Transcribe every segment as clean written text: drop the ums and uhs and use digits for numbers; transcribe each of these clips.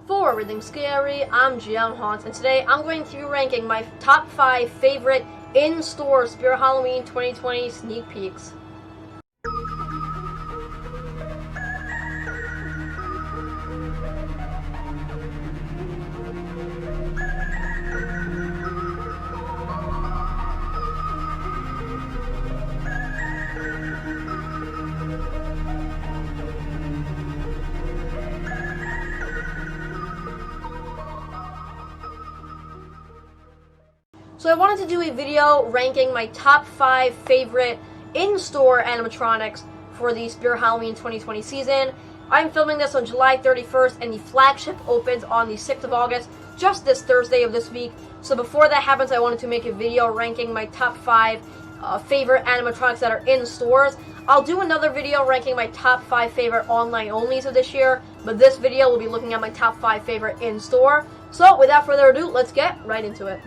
For Everything Scary, I'm GMHaunts, and today I'm going to be ranking my top 5 favorite in-store Spirit Halloween 2020 sneak peeks. So I wanted to do a video ranking my top 5 favorite in-store animatronics for the Spirit Halloween 2020 season. I'm filming this on July 31st, and the flagship opens on the 6th of August, just this Thursday of this week. So before that happens, I wanted to make a video ranking my top 5 favorite animatronics that are in stores. I'll do another video ranking my top 5 favorite online onlys of this year, but this video will be looking at my top 5 favorite in-store. So without further ado, let's get right into it.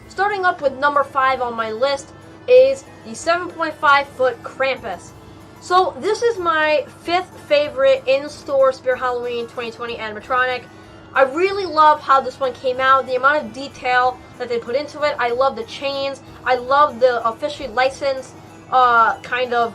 Starting up with number 5 on my list is the 7.5-foot Krampus. So this is my 5th favorite in-store Spirit Halloween 2020 animatronic. I really love how this one came out, the amount of detail that they put into it. I love the chains. I love the officially licensed kind of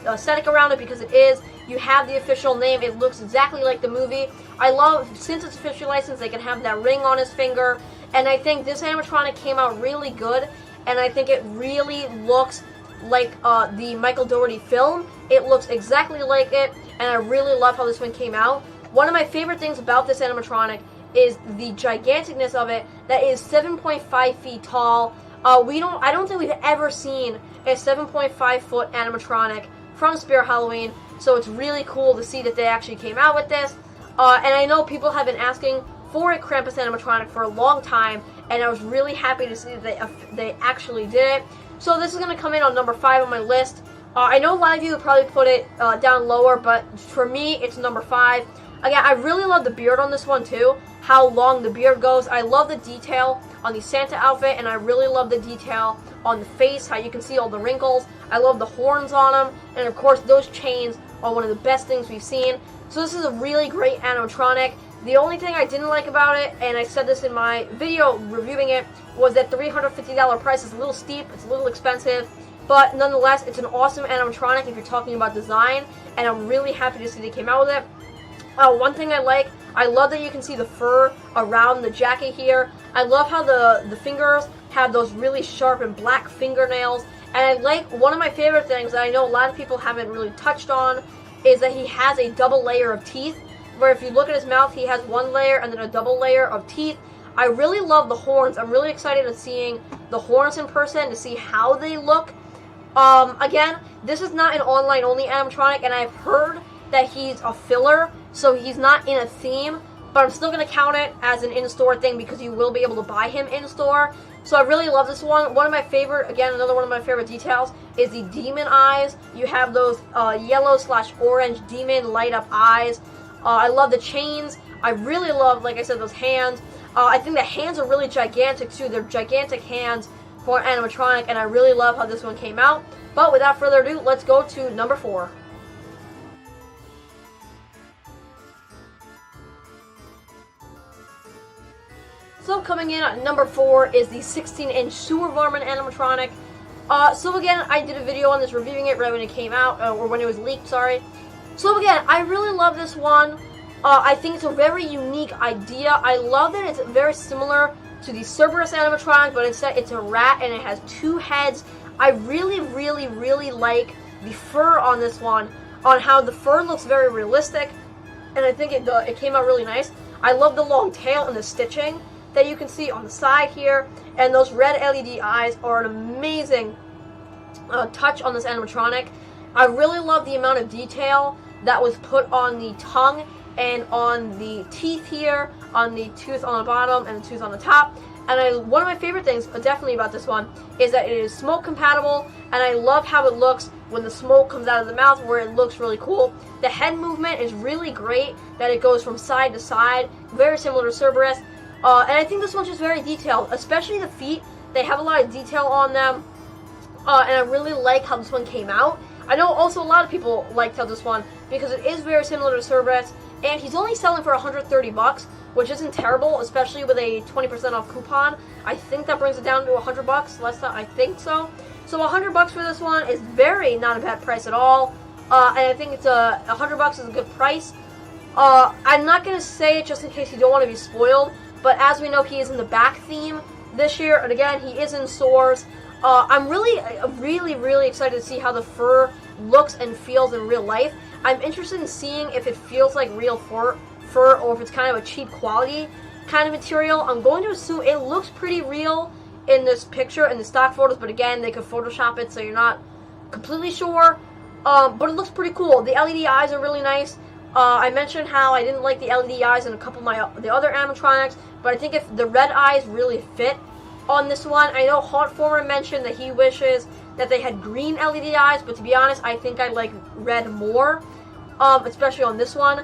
aesthetic around it, because it is. You have the official name. It looks exactly like the movie. I love, since it's officially licensed, they can have that ring on his finger. And I think this animatronic came out really good, and I think it really looks like the Michael Dougherty film. It looks exactly like it, and I really love how this one came out. One of my favorite things about this animatronic is the giganticness of it. That is 7.5 feet tall. I don't think we've ever seen a 7.5-foot animatronic from Spirit Halloween, so it's really cool to see that they actually came out with this. And I know people have been asking for a Krampus animatronic for a long time, and I was really happy to see that they actually did it. So this is going to come in on number 5 on my list. I know a lot of you would probably put it down lower, but for me, it's number 5. Again, I really love the beard on this one too, how long the beard goes. I love the detail on the Santa outfit, and I really love the detail on the face, how you can see all the wrinkles. I love the horns on him, and of course those chains are one of the best things we've seen. So this is a really great animatronic. The only thing I didn't like about it, and I said this in my video reviewing it, was that the $350 price is a little steep, it's a little expensive, but nonetheless, it's an awesome animatronic if you're talking about design, and I'm really happy to see they came out with it. One thing I love that you can see the fur around the jacket here. I love how the fingers have those really sharp and black fingernails, and I like, one of my favorite things that I know a lot of people haven't really touched on is that he has a double layer of teeth, where if you look at his mouth, he has one layer and then a double layer of teeth. I really love the horns. I'm really excited to seeing the horns in person, to see how they look. Again, this is not an online-only animatronic, and I've heard that he's a filler, so he's not in a theme, but I'm still going to count it as an in-store thing because you will be able to buy him in-store. So I really love this one. One of my favorite, again, another one of my favorite details is the demon eyes. You have those yellow/orange demon light-up eyes. I love the chains. I really love, like I said, those hands. I think the hands are really gigantic too. They're gigantic hands for an animatronic, and I really love how this one came out. But without further ado, let's go to number 4. So coming in at number 4 is the 16-inch sewer varmint animatronic. So again, I did a video on this reviewing it right when it came out, or when it was leaked, sorry. So again, I really love this one. I think it's a very unique idea. I love that it's very similar to the Cerberus animatronic, but instead it's a rat and it has 2 heads. I really, really, really like the fur on this one, on how the fur looks very realistic, and I think it came out really nice. I love the long tail and the stitching that you can see on the side here, and those red LED eyes are an amazing touch on this animatronic. I really love the amount of detail that was put on the tongue and on the teeth here, on the tooth on the bottom and the tooth on the top. And one of my favorite things definitely about this one is that it is smoke compatible, and I love how it looks when the smoke comes out of the mouth, where it looks really cool. The head movement is really great, that it goes from side to side, very similar to Cerberus. And I think this one's just very detailed, especially the feet. They have a lot of detail on them, and I really like how this one came out. I know also a lot of people liked this one because it is very similar to Cerebrus, and he's only selling for $130, which isn't terrible, especially with a 20% off coupon. I think that brings it down to $100, less than, I think so. So $100 for this one is very not a bad price at all, and I think it's $100 is a good price. I'm not going to say it just in case you don't want to be spoiled, but as we know, he is in the back theme this year, and again, he is in stores. I'm really excited to see how the fur looks and feels in real life. I'm interested in seeing if it feels like real fur or if it's kind of a cheap quality kind of material. I'm going to assume it looks pretty real in this picture, in the stock photos, but again, they could Photoshop it, so you're not completely sure. But it looks pretty cool. The LED eyes are really nice. I mentioned how I didn't like the LED eyes in a couple of the other animatronics, but I think if the red eyes really fit on this one. I know Hauntformer mentioned that he wishes that they had green LED eyes, but to be honest, I think I like red more, especially on this one.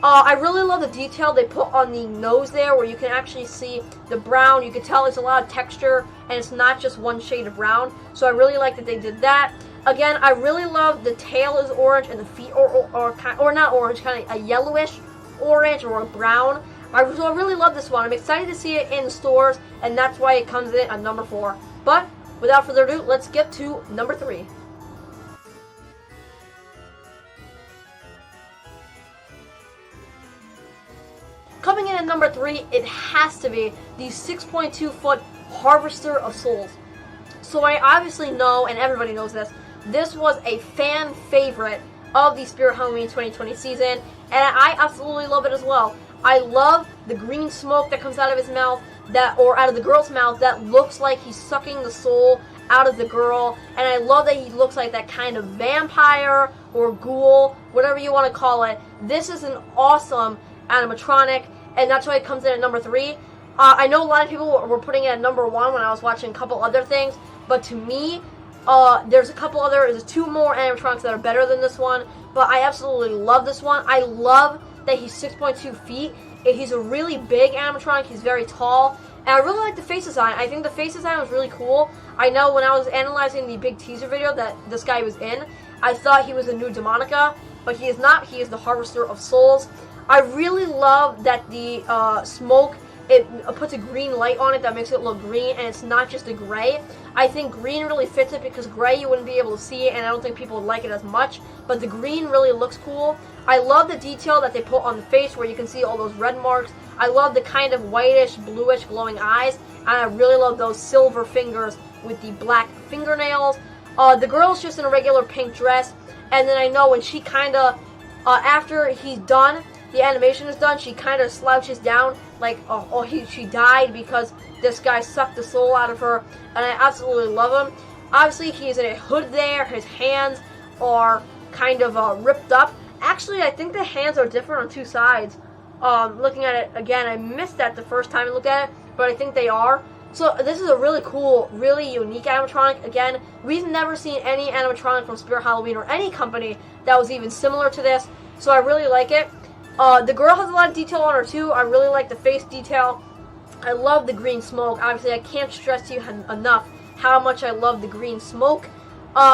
I really love the detail they put on the nose there, where you can actually see the brown. You can tell it's a lot of texture, and it's not just one shade of brown. So I really like that they did that. Again, I really love the tail is orange, and the feet or not orange, kind of a yellowish orange or a brown. So I really love this one. I'm excited to see it in stores, and that's why it comes in at number 4. But without further ado, let's get to number 3. Coming in at number 3, it has to be the 6.2-foot Harvester of Souls. So I obviously know, and everybody knows this was a fan favorite of the Spirit Halloween 2020 season, and I absolutely love it as well. I love the green smoke that comes out of his mouth, or out of the girl's mouth, that looks like he's sucking the soul out of the girl, and I love that he looks like that kind of vampire or ghoul, whatever you want to call it. This is an awesome animatronic, and that's why it comes in at number 3. I know a lot of people were putting it at number 1 when I was watching a couple other things, but to me, there's two more animatronics that are better than this one, but I absolutely love this one. I love that he's 6.2 feet. He's a really big animatronic. He's very tall, and I really like the face design. I think the face design was really cool. I know when I was analyzing the big teaser video that this guy was in, I thought he was a new Demonica, but he is not. He is the Harvester of Souls. I really love that the smoke, it puts a green light on it that makes it look green, and it's not just a gray. I think green really fits it because gray you wouldn't be able to see it, and I don't think people would like it as much, but the green really looks cool. I love the detail that they put on the face where you can see all those red marks. I love the kind of whitish, bluish glowing eyes, and I really love those silver fingers with the black fingernails. The girl's just in a regular pink dress, and then I know when she kind of, after he's done, the animation is done, she kind of slouches down like, she died because this guy sucked the soul out of her, and I absolutely love him. Obviously, he is in a hood there. His hands are kind of ripped up. Actually, I think the hands are different on two sides. Looking at it again, I missed that the first time I looked at it, but I think they are. So this is a really cool, really unique animatronic. Again, we've never seen any animatronic from Spirit Halloween or any company that was even similar to this, so I really like it. The girl has a lot of detail on her too. I really like the face detail. I love the green smoke. Obviously, I can't stress to you enough how much I love the green smoke.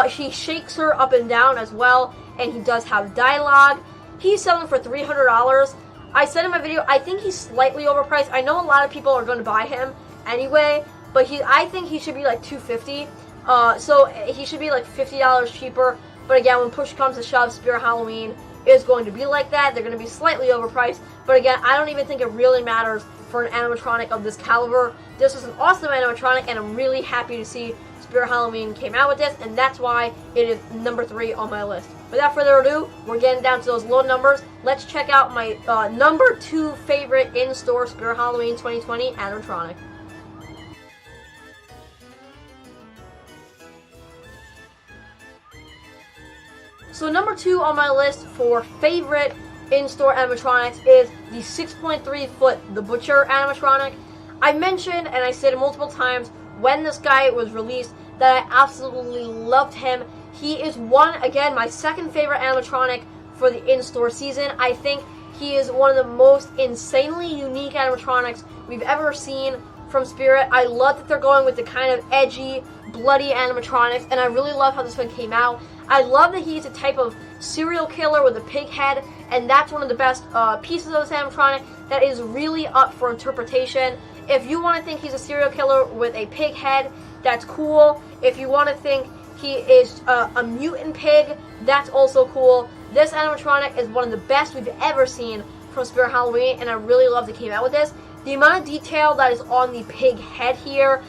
He shakes her up and down as well, and he does have dialogue. He's selling for $300. I said in my video, I think he's slightly overpriced. I know a lot of people are going to buy him anyway, but I think he should be like $250. So he should be like $50 cheaper. But again, when push comes to shove, Spirit Halloween is going to be like that. They're going to be slightly overpriced. But again, I don't even think it really matters for an animatronic of this caliber. This is an awesome animatronic, and I'm really happy to see Spirit Halloween came out with this, and that's why it is number 3 on my list. Without further ado, we're getting down to those low numbers. Let's check out my number 2 favorite in-store Spirit Halloween 2020 animatronic. So number 2 on my list for favorite in-store animatronics is the 6.3-foot The Butcher animatronic. I mentioned, and I said it multiple times, when this guy was released, that I absolutely loved him. He is my second favorite animatronic for the in-store season. I think he is one of the most insanely unique animatronics we've ever seen from Spirit. I love that they're going with the kind of edgy, bloody animatronics, and I really love how this one came out. I love that he's a type of serial killer with a pig head, and that's one of the best pieces of this animatronic that is really up for interpretation. If you want to think he's a serial killer with a pig head, that's cool. If you want to think he is a mutant pig, that's also cool. This animatronic is one of the best we've ever seen from Spirit Halloween, and I really love they came out with this. The amount of detail that is on the pig head here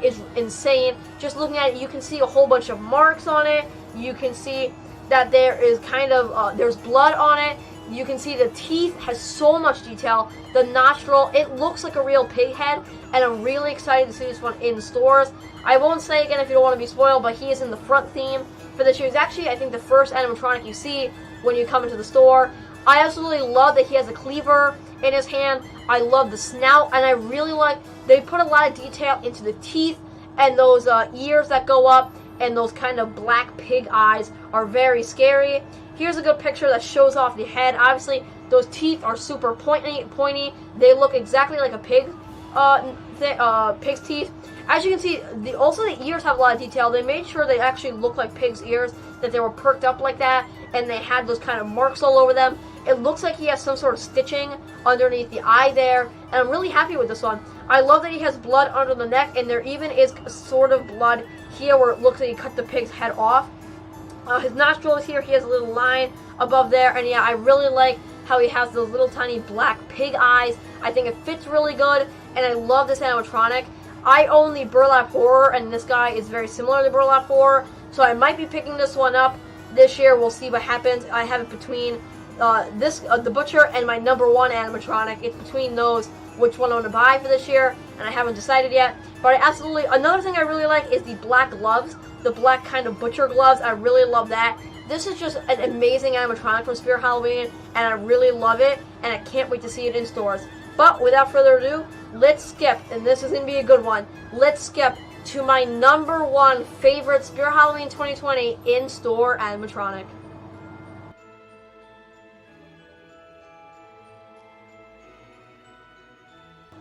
is insane. Just looking at it, you can see a whole bunch of marks on it. You can see that there is kind of, there's blood on it. You can see the teeth has so much detail. The nostril, it looks like a real pig head, and I'm really excited to see this one in stores. I won't say again if you don't want to be spoiled, but he is in the front theme for this year. He's actually, I think, the first animatronic you see when you come into the store. I absolutely love that he has a cleaver in his hand. I love the snout, and I really like they put a lot of detail into the teeth and those ears that go up, and those kind of black pig eyes are very scary. Here's a good picture that shows off the head. Obviously, those teeth are super pointy. They look exactly like a pig, pig's teeth. As you can see, also the ears have a lot of detail. They made sure they actually look like pig's ears, that they were perked up like that, and they had those kind of marks all over them. It looks like he has some sort of stitching underneath the eye there, and I'm really happy with this one. I love that he has blood under the neck, and there even is sort of blood here where it looks like he cut the pig's head off. His nostrils here, he has a little line above there, and yeah, I really like how he has those little tiny black pig eyes. I think it fits really good, and I love this animatronic. I own the Burlap Horror, and this guy is very similar to Burlap Horror, so I might be picking this one up this year. We'll see what happens. I have it between the Butcher and my #1 animatronic. It's between those which one I want to buy for this year, and I haven't decided yet. But I absolutely, another thing I really like is the black gloves, the black kind of Butcher gloves. I really love that. This is just an amazing animatronic from Spirit Halloween, and I really love it, and I can't wait to see it in stores. But without further ado, let's skip, and this is going to be a good one, let's skip to my #1 favorite Spirit Halloween 2020 in-store animatronic.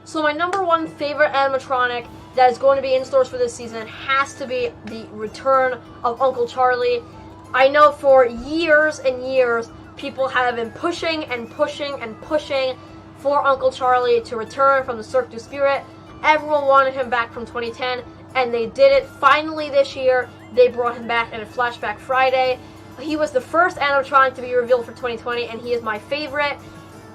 So my #1 favorite animatronic that is going to be in stores for this season has to be the return of Uncle Charlie. I know for years and years, people have been pushing and pushing and pushing for Uncle Charlie to return from the Cirque du Spirit. Everyone wanted him back from 2010, and they did it. Finally this year, they brought him back in a Flashback Friday. He was the first animatronic to be revealed for 2020, and he is my favorite.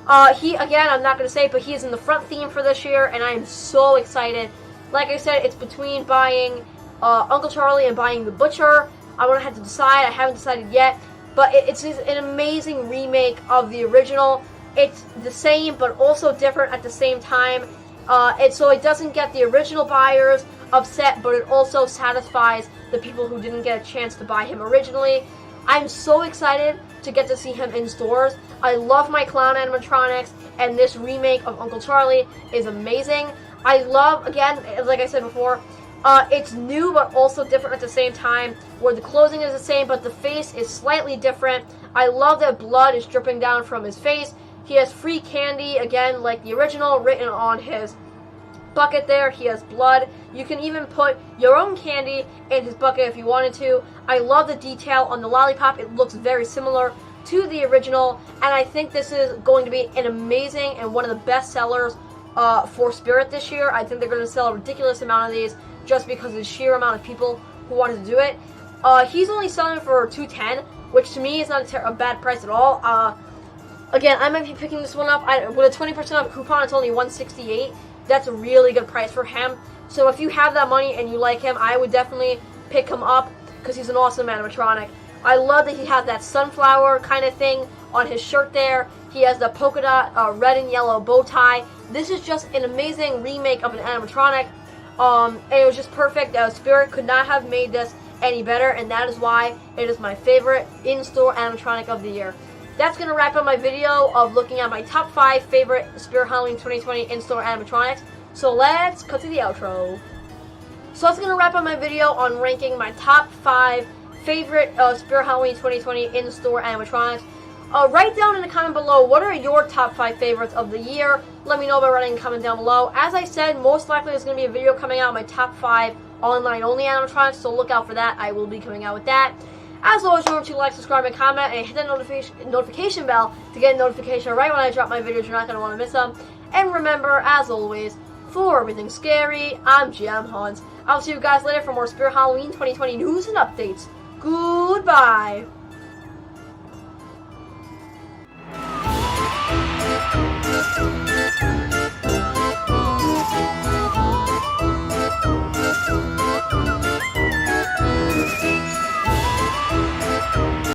Again, I'm not going to say it, but he is in the front theme for this year, and I am so excited. Like I said, it's between buying Uncle Charlie and buying the Butcher. I want to have to decide. I haven't decided yet, but it's an amazing remake of the original. It's the same, but also different at the same time. So it doesn't get the original buyers upset, but it also satisfies the people who didn't get a chance to buy him originally. I'm so excited to get to see him in stores. I love my clown animatronics, and this remake of Uncle Charlie is amazing. I love, again, like I said before, it's new but also different at the same time, where the clothing is the same but the face is slightly different. I love that blood is dripping down from his face. He has free candy, again, like the original, written on his bucket there. He has blood. You can even put your own candy in his bucket if you wanted to. I love the detail on the lollipop. It looks very similar to the original, and I think this is going to be an amazing and one of the best sellers for Spirit this year. I think they're going to sell a ridiculous amount of these just because of the sheer amount of people who wanted to do it. He's only selling for $210, which to me is not a bad price at all. Again, I might be picking this one up. With a 20% off coupon, it's only $168. That's a really good price for him. So if you have that money and you like him, I would definitely pick him up because he's an awesome animatronic. I love that he has that sunflower kind of thing on his shirt there. He has the polka dot red and yellow bow tie. This is just an amazing remake of an animatronic. And it was just perfect. Spirit could not have made this any better, and that is why it is my favorite in-store animatronic of the year. That's going to wrap up my video of looking at my top 5 favorite Spirit Halloween 2020 in-store animatronics. So let's cut to the outro. So that's going to wrap up my video on ranking my top 5 favorite Spirit Halloween 2020 in-store animatronics. Write down in the comment below, what are your top 5 favorites of the year? Let me know by writing a comment down below. As I said, most likely there's going to be a video coming out, my top 5 online-only animatronics, so look out for that. I will be coming out with that. As always, remember to like, subscribe, and comment, and hit that notification bell to get a notification right when I drop my videos. You're not going to want to miss them. And remember, as always, for everything scary, I'm GMHaunts. I'll see you guys later for more Spirit Halloween 2020 news and updates. Goodbye.